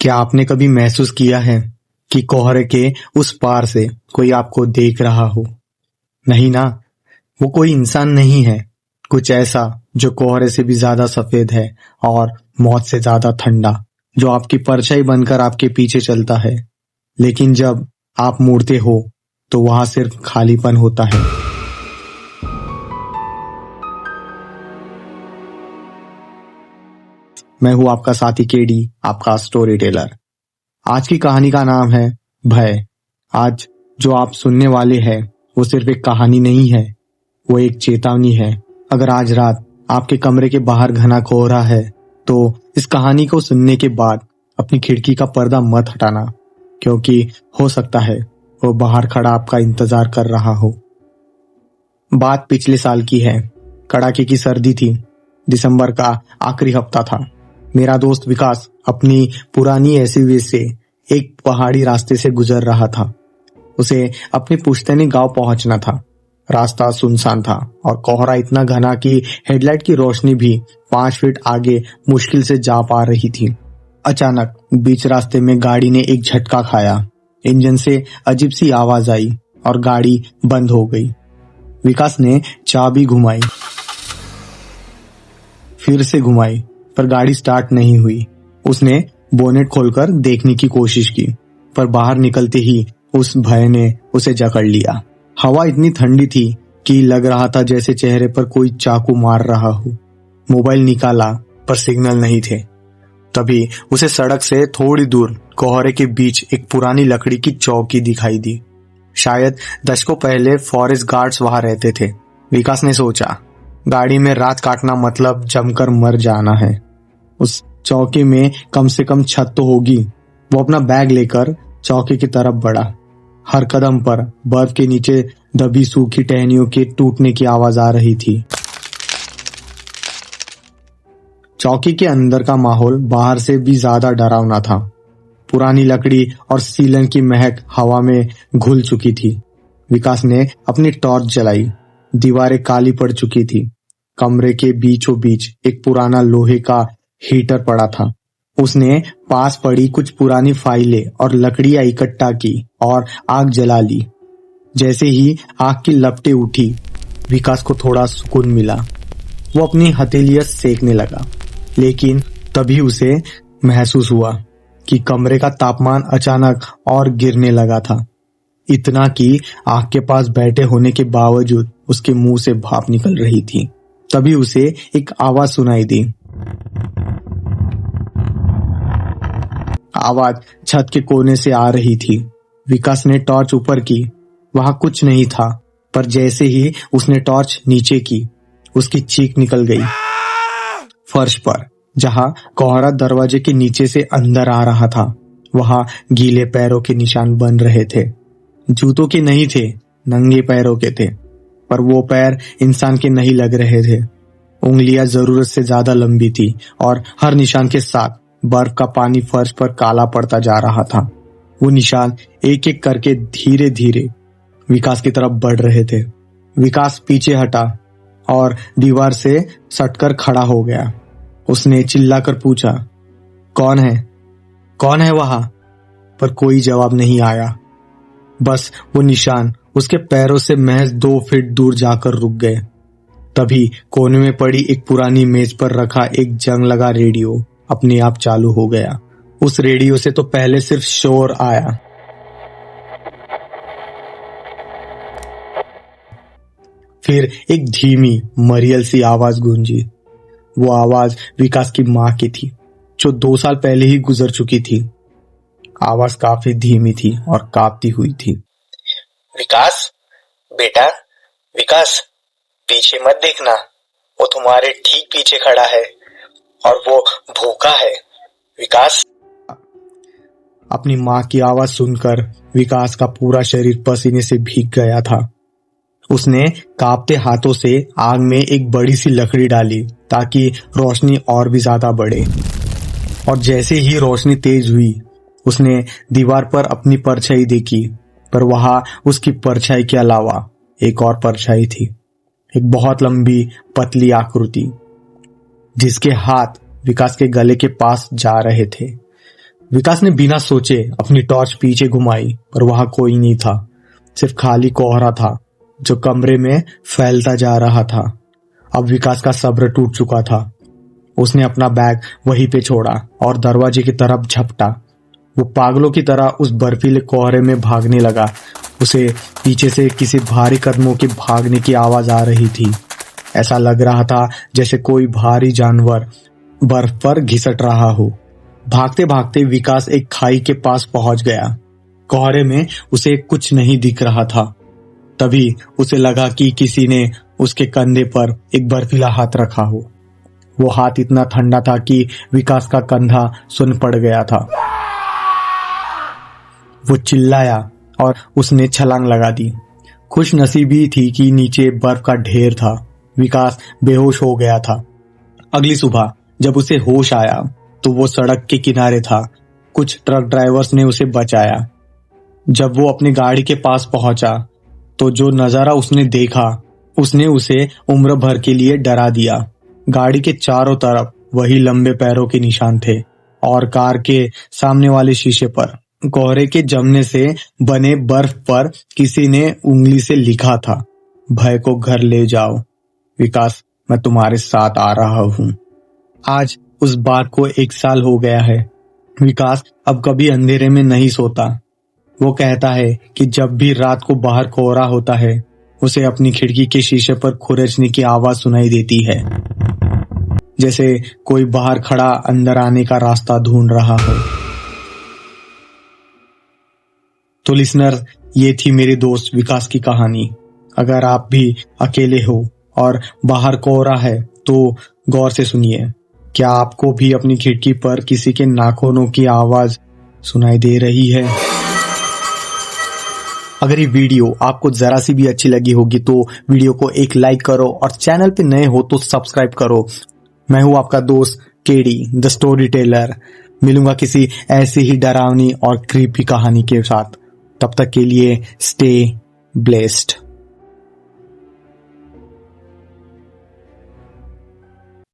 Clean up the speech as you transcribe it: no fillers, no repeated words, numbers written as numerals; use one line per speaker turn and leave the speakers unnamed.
क्या आपने कभी महसूस किया है कि कोहरे के उस पार से कोई आपको देख रहा हो? नहीं ना, वो कोई इंसान नहीं है, कुछ ऐसा जो कोहरे से भी ज्यादा सफेद है और मौत से ज्यादा ठंडा, जो आपकी परछाई बनकर आपके पीछे चलता है, लेकिन जब आप मुड़ते हो तो वहां सिर्फ खालीपन होता है। मैं हूं आपका साथी केडी, आपका स्टोरी टेलर। आज की कहानी का नाम है भय। आज जो आप सुनने वाले हैं वो सिर्फ एक कहानी नहीं है, वो एक चेतावनी है। अगर आज रात आपके कमरे के बाहर घना कोहरा है तो इस कहानी को सुनने के बाद अपनी खिड़की का पर्दा मत हटाना, क्योंकि हो सकता है वो बाहर खड़ा आपका इंतजार कर रहा हो। बात पिछले साल की है। कड़ाके की सर्दी थी। दिसंबर का आखिरी हफ्ता था। मेरा दोस्त विकास अपनी पुरानी एसयूवी से एक पहाड़ी रास्ते से गुजर रहा था। उसे अपने पुश्तैनी गांव पहुंचना था। रास्ता सुनसान था और कोहरा इतना घना कि हेडलाइट की रोशनी भी 5 फीट आगे मुश्किल से जा पा रही थी। अचानक बीच रास्ते में गाड़ी ने एक झटका खाया। इंजन से अजीब सी आवाज आई और गाड़ी बंद हो गई। विकास ने चाबी घुमाई, फिर से घुमाई, पर गाड़ी स्टार्ट नहीं हुई। उसने बोनेट खोलकर देखने की कोशिश की, पर बाहर निकलते ही उस भय ने उसे जकड़ लिया। हवा इतनी ठंडी थी कि लग रहा था जैसे चेहरे पर कोई चाकू मार रहा हो। मोबाइल निकाला पर सिग्नल नहीं थे। तभी उसे सड़क से थोड़ी दूर कोहरे के बीच एक पुरानी लकड़ी की चौकी दिखाई दी। शायद दशकों पहले फॉरेस्ट गार्ड्स वहां रहते थे। विकास ने सोचा, गाड़ी में रात काटना मतलब जमकर मर जाना है। उस चौकी में कम से कम छत तो होगी। वो अपना बैग लेकर चौकी की तरफ बढ़ा। हर कदम पर बर्फ के नीचे दबी सूखी टहनियों के टूटने की आवाज आ रही थी। चौकी के अंदर का माहौल बाहर से भी ज्यादा डरावना था। पुरानी लकड़ी और सीलन की महक हवा में घुल चुकी थी। विकास ने अपनी टॉर्च जलाई। दीवारें काली पड़ चुकी थी। कमरे के बीचों बीच एक पुराना लोहे का हीटर पड़ा था। उसने पास पड़ी कुछ पुरानी फाइलें और लकड़ियां इकट्ठा की और आग जला ली। जैसे ही आग की लपटें उठी, विकास को थोड़ा सुकून मिला। वो अपनी हथेलियां सेकने लगा, लेकिन तभी उसे महसूस हुआ कि कमरे का तापमान अचानक और गिरने लगा था। इतना कि आग के पास बैठे होने के बावजूद उसके मुंह से भाप निकल रही थी। तभी उसे एक आवाज सुनाई दी। आवाज छत के कोने से आ रही थी। विकास ने टॉर्च ऊपर की। वहां कुछ नहीं था, पर जैसे ही उसने टॉर्च नीचे की, उसकी चीख निकल गई। फर्श पर, जहां कोहरा दरवाजे के नीचे से अंदर आ रहा था, वहां गीले पैरों के निशान बन रहे थे। जूतों के नहीं थे, नंगे पैरों के थे, पर वो पैर इंसान के नहीं लग रहे थे। उंगलियां जरूरत से ज्यादा लंबी थी और हर निशान के साथ बर्फ का पानी फर्श पर काला पड़ता जा रहा था। वो निशान एक एक करके धीरे धीरे विकास की तरफ बढ़ रहे थे। विकास पीछे हटा और दीवार से सटकर खड़ा हो गया। उसने चिल्लाकर पूछा, कौन है? कौन है वहां? पर कोई जवाब नहीं आया। बस वो निशान उसके पैरों से महज 2 फीट दूर जाकर रुक गए। तभी कोने में पड़ी एक पुरानी मेज पर रखा एक जंग लगा रेडियो अपने आप चालू हो गया। उस रेडियो से तो पहले सिर्फ शोर आया, फिर एक धीमी मरियल सी आवाज गूंजी। वो आवाज विकास की माँ की थी, जो 2 साल पहले ही गुजर चुकी थी। आवाज काफी धीमी थी और कांपती हुई थी।
विकास, बेटा, विकास, पीछे मत देखना, वो तुम्हारे ठीक पीछे खड़ा है और वो भूखा है। विकास।
अपनी माँ की आवाज सुनकर विकास का पूरा शरीर पसीने से भीग गया था। उसने कांपते हाथों से आग में एक बड़ी सी लकड़ी डाली ताकि रोशनी और भी ज्यादा बढ़े। और जैसे ही रोशनी तेज हुई, उसने दीवार पर अपनी परछाई देखी, पर वहां उसकी परछाई के अलावा एक और परछाई थी। एक बहुत लंबी पतली आकृति, जिसके हाथ विकास के गले के पास जा रहे थे। विकास ने बिना सोचे अपनी टॉर्च पीछे घुमाई, पर वहां कोई नहीं था। सिर्फ खाली कोहरा था जो कमरे में फैलता जा रहा था। अब विकास का सब्र टूट चुका था। उसने अपना बैग वहीं पे छोड़ा और दरवाजे की तरफ झपटा। वो पागलों की तरह उस बर्फीले कोहरे में भागने लगा। उसे पीछे से किसी भारी कदमों के भागने की आवाज आ रही थी। ऐसा लग रहा था जैसे कोई भारी जानवर बर्फ पर घिसट रहा हो। भागते भागते विकास एक खाई के पास पहुंच गया। कोहरे में उसे कुछ नहीं दिख रहा था। तभी उसे लगा कि किसी ने उसके कंधे पर एक बर्फीला हाथ रखा हो। वो हाथ इतना ठंडा था कि विकास का कंधा सुन पड़ गया था। वो चिल्लाया और उसने छलांग लगा दी। खुशनसीबी थी कि नीचे बर्फ का ढेर था। विकास बेहोश हो गया था। अगली सुबह जब उसे होश आया तो वो सड़क के किनारे था। कुछ ट्रक ड्राइवर्स ने उसे बचाया। जब वो अपनी गाड़ी के पास पहुंचा तो जो नजारा उसने देखा उसने उसे उम्र भर के लिए डरा दिया। गाड़ी के चारों तरफ वही लंबे पैरों के निशान थे और कार के सामने वाले शीशे पर कोहरे के जमने से बने बर्फ पर किसी ने उंगली से लिखा था, भय को घर ले जाओ, विकास मैं तुम्हारे साथ आ रहा हूं। आज उस बात को 1 साल हो गया है। विकास अब कभी अंधेरे में नहीं सोता। वो कहता है कि जब भी रात को बाहर कोहरा होता है उसे अपनी खिड़की के शीशे पर खुरचने की आवाज सुनाई देती है, जैसे कोई बाहर खड़ा अंदर आने का रास्ता ढूंढ रहा हो। तो लिसनर, ये थी मेरे दोस्त विकास की कहानी। अगर आप भी अकेले हो और बाहर कोहरा है तो गौर से सुनिए। क्या आपको भी अपनी खिड़की पर किसी के नाखूनों की आवाज सुनाई दे रही है? अगर ये वीडियो आपको जरा सी भी अच्छी लगी होगी तो वीडियो को एक लाइक करो और चैनल पे नए हो तो सब्सक्राइब करो। मैं हूं आपका दोस्त केडी द स्टोरी टेलर। मिलूंगा किसी ऐसी ही डरावनी और क्रीपी कहानी के साथ। तब तक के लिए स्टे ब्लेस्ड।